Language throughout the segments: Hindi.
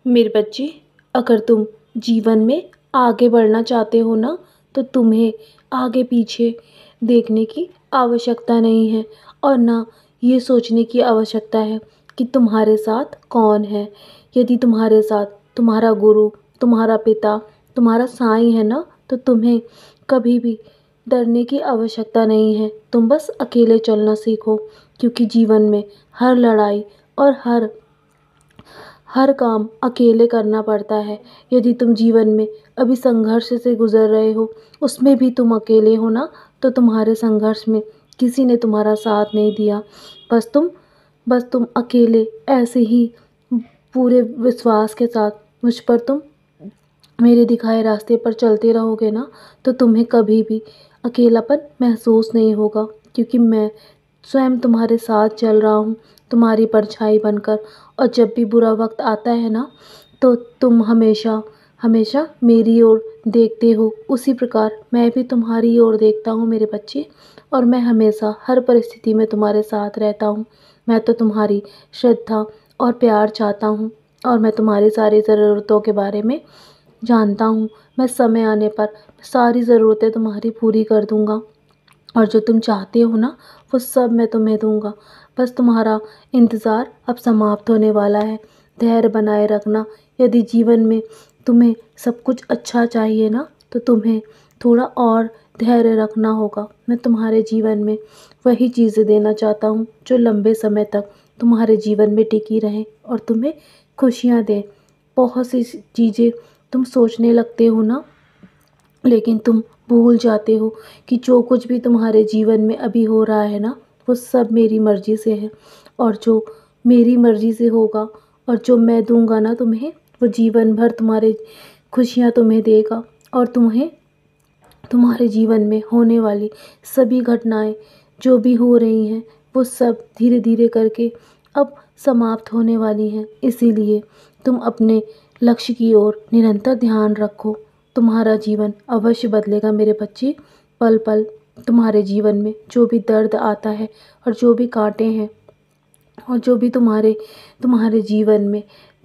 मेरे बच्चे, अगर तुम जीवन में आगे बढ़ना चाहते हो ना, तो तुम्हें आगे पीछे देखने की आवश्यकता नहीं है और ना ये सोचने की आवश्यकता है कि तुम्हारे साथ कौन है। यदि तुम्हारे साथ तुम्हारा गुरु, तुम्हारा पिता, तुम्हारा साईं है ना, तो तुम्हें कभी भी डरने की आवश्यकता नहीं है। तुम बस अकेले चलना सीखो, क्योंकि जीवन में हर लड़ाई और हर काम अकेले करना पड़ता है। यदि तुम जीवन में अभी संघर्ष से गुज़र रहे हो, उसमें भी तुम अकेले हो ना, तो तुम्हारे संघर्ष में किसी ने तुम्हारा साथ नहीं दिया। बस तुम अकेले ऐसे ही पूरे विश्वास के साथ मुझ पर तुम मेरे दिखाए रास्ते पर चलते रहोगे ना, तो तुम्हें कभी भी अकेलापन महसूस नहीं होगा, क्योंकि मैं स्वयं तुम्हारे साथ चल रहा हूँ, तुम्हारी परछाई बनकर। और जब भी बुरा वक्त आता है ना, तो तुम हमेशा हमेशा मेरी ओर देखते हो, उसी प्रकार मैं भी तुम्हारी ओर देखता हूँ मेरे बच्चे। और मैं हमेशा हर परिस्थिति में तुम्हारे साथ रहता हूँ। मैं तो तुम्हारी श्रद्धा और प्यार चाहता हूँ, और मैं तुम्हारी सारी ज़रूरतों के बारे में जानता हूँ। मैं समय आने पर सारी ज़रूरतें तुम्हारी पूरी कर दूँगा, और जो तुम चाहते हो ना, वो सब मैं तुम्हें दूँगा। बस तुम्हारा इंतज़ार अब समाप्त होने वाला है। धैर्य बनाए रखना। यदि जीवन में तुम्हें सब कुछ अच्छा चाहिए ना, तो तुम्हें थोड़ा और धैर्य रखना होगा। मैं तुम्हारे जीवन में वही चीज़ें देना चाहता हूँ जो लंबे समय तक तुम्हारे जीवन में टिकी रहें और तुम्हें खुशियाँ दें। बहुत सी चीज़ें तुम सोचने लगते हो ना, लेकिन तुम भूल जाते हो कि जो कुछ भी तुम्हारे जीवन में अभी हो रहा है ना, वो सब मेरी मर्ज़ी से है। और जो मेरी मर्ज़ी से होगा और जो मैं दूँगा ना तुम्हें, वो जीवन भर तुम्हारे खुशियाँ तुम्हें देगा। और तुम्हें तुम्हारे जीवन में होने वाली सभी घटनाएं जो भी हो रही हैं, वो सब धीरे धीरे करके अब समाप्त होने वाली हैं। इसीलिए तुम अपने लक्ष्य की ओर निरंतर ध्यान रखो। तुम्हारा जीवन अवश्य बदलेगा मेरे बच्चे। पल पल तुम्हारे जीवन में जो भी दर्द आता है और जो भी कांटे हैं और जो भी तुम्हारे तुम्हारे जीवन में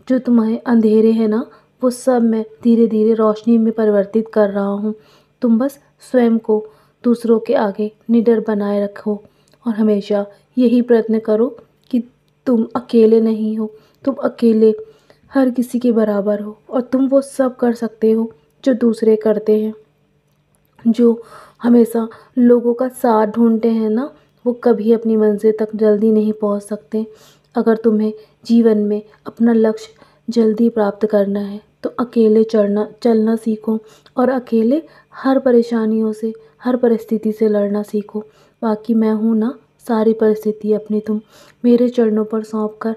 जो तुम्हारे अंधेरे हैं ना, वो सब मैं धीरे धीरे रोशनी में परिवर्तित कर रहा हूँ। तुम बस स्वयं को दूसरों के आगे निडर बनाए रखो, और हमेशा यही प्रयत्न करो कि तुम अकेले नहीं हो। तुम अकेले हर किसी के बराबर हो, और तुम वो सब कर सकते हो जो दूसरे करते हैं। जो हमेशा लोगों का साथ ढूँढते हैं ना, वो कभी अपनी मंज़िल तक जल्दी नहीं पहुँच सकते। अगर तुम्हें जीवन में अपना लक्ष्य जल्दी प्राप्त करना है, तो अकेले चलना सीखो, और अकेले हर परेशानियों से, हर परिस्थिति से लड़ना सीखो। बाकी मैं हूँ ना, सारी परिस्थिति अपनी तुम मेरे चरणों पर सौंप कर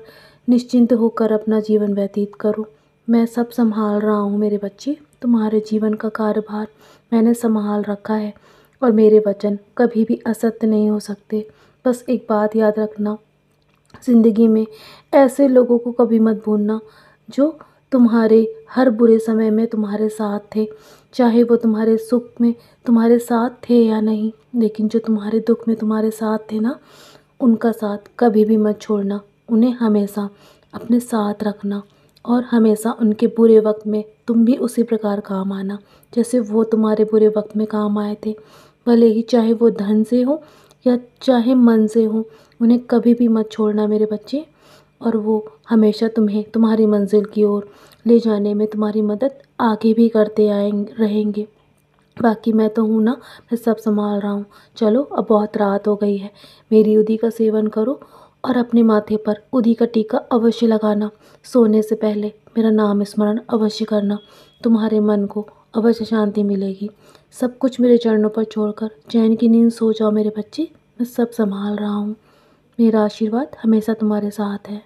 निश्चिंत होकर अपना जीवन व्यतीत करो। मैं सब संभाल रहा हूँ मेरे बच्चे। तुम्हारे जीवन का कार्यभार मैंने संभाल रखा है, और मेरे वचन कभी भी असत्य नहीं हो सकते। बस एक बात याद रखना, ज़िंदगी में ऐसे लोगों को कभी मत भूलना जो तुम्हारे हर बुरे समय में तुम्हारे साथ थे। चाहे वो तुम्हारे सुख में तुम्हारे साथ थे या नहीं, लेकिन जो तुम्हारे दुख में तुम्हारे साथ थे ना, उनका साथ कभी भी मत छोड़ना। उन्हें हमेशा अपने साथ रखना, और हमेशा उनके बुरे वक्त में तुम भी उसी प्रकार काम आना जैसे वो तुम्हारे बुरे वक्त में काम आए थे। भले ही चाहे वो धन से हो या चाहे मन से हो, उन्हें कभी भी मत छोड़ना मेरे बच्चे। और वो हमेशा तुम्हें तुम्हारी मंजिल की ओर ले जाने में तुम्हारी मदद आगे भी करते रहेंगे। बाकी मैं तो हूँ ना, मैं सब संभाल रहा हूँ। चलो, अब बहुत रात हो गई है। मेरी उदी का सेवन करो, और अपने माथे पर उदी का टीका अवश्य लगाना। सोने से पहले मेरा नाम स्मरण अवश्य करना। तुम्हारे मन को अवश्य शांति मिलेगी। सब कुछ मेरे चरणों पर छोड़कर चैन की नींद सो जाओ मेरे बच्चे। मैं सब संभाल रहा हूँ। मेरा आशीर्वाद हमेशा तुम्हारे साथ है।